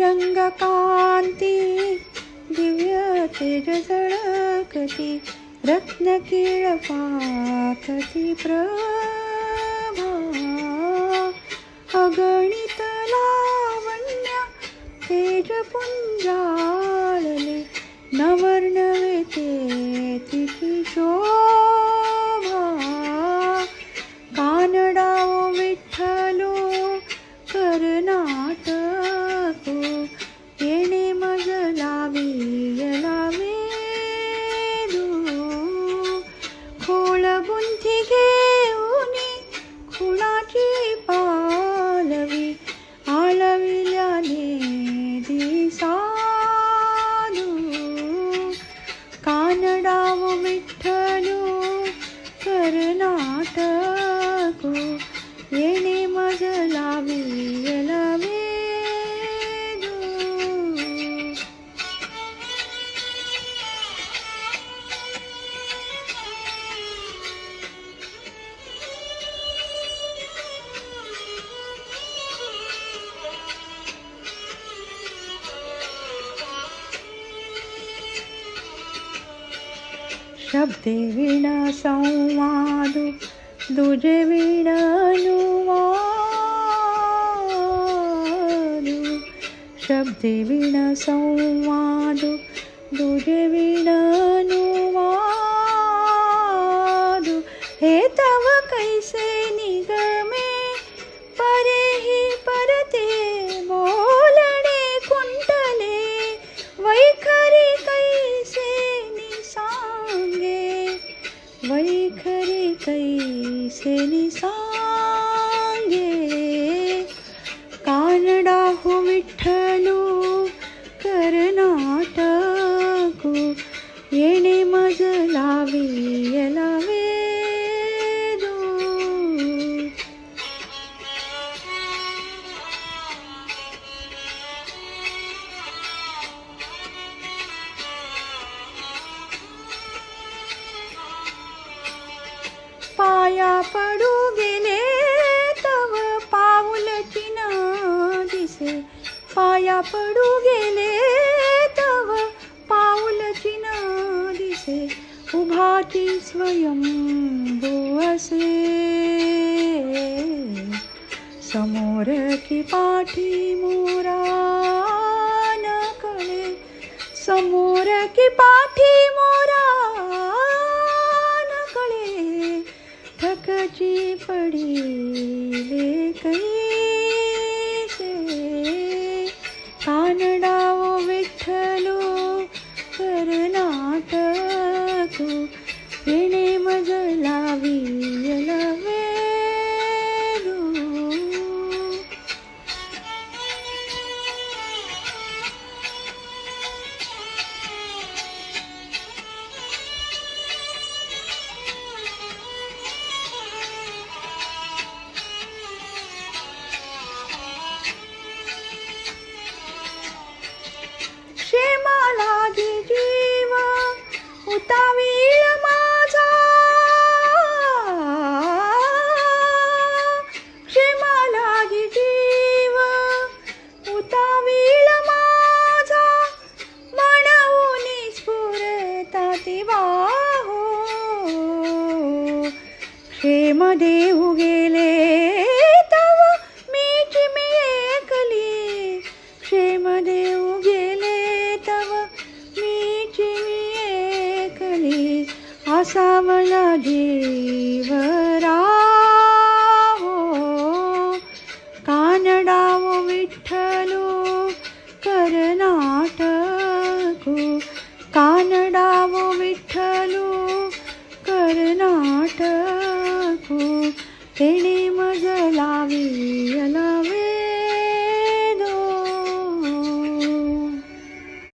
रंग कांती दिव्य तेज झळकती रत्न किळपाकती प्रभा अगणित लावण्य तेज पुंजाळले नवर्णवे ते तिची शोभा कानडाओ विठ्ठलो कर्नाटको येणे मज लावियला वेदू खोळ गुंथी घेऊनी खुणाची पालवी आळविल्याने दिसालू कानडाओ विठ्ठलो कर्नाटको येणे मज लावियला वेदू शब्दे विण संवादु दुजे विण अनुवादु शब्दे विण संवादु दुजे विण अनुवादु हे तव कैसे निगमे परेहि परते बोलणे कुंटले वैखरी कैसे निसांगे वैखरी कैसे निसांगे कानडाहो विठ्ठलो कर्नाटको येणे मज लावियला वेदू पाया पडू गेले तव पाऊल चिन्ह दिसे पाया पडू गेले तव पाऊल चिन्ह दिसे उभाची स्वयंभू असे समोर की पाठी मोरा न कळे समोर की पाठी मोरा थकची पडिले कैसे कानडाओ विठ्ठलो कर्नाटको येणे मज लावियला वेदू क्षेमा लागी जीव उतावीळ माझा क्षेमा लागी जीव उतावीळ माझा म्हणून स्फुरता दिवाहो क्षेम देऊ गेले तव मीची मी एकली क्षेम देऊ गेले तव मीची मी एकली आसावला जीव राहो कानडाओ विठ्ठलो कर्नाटको कानडाओ विठ्ठलो कर्नाटको येणे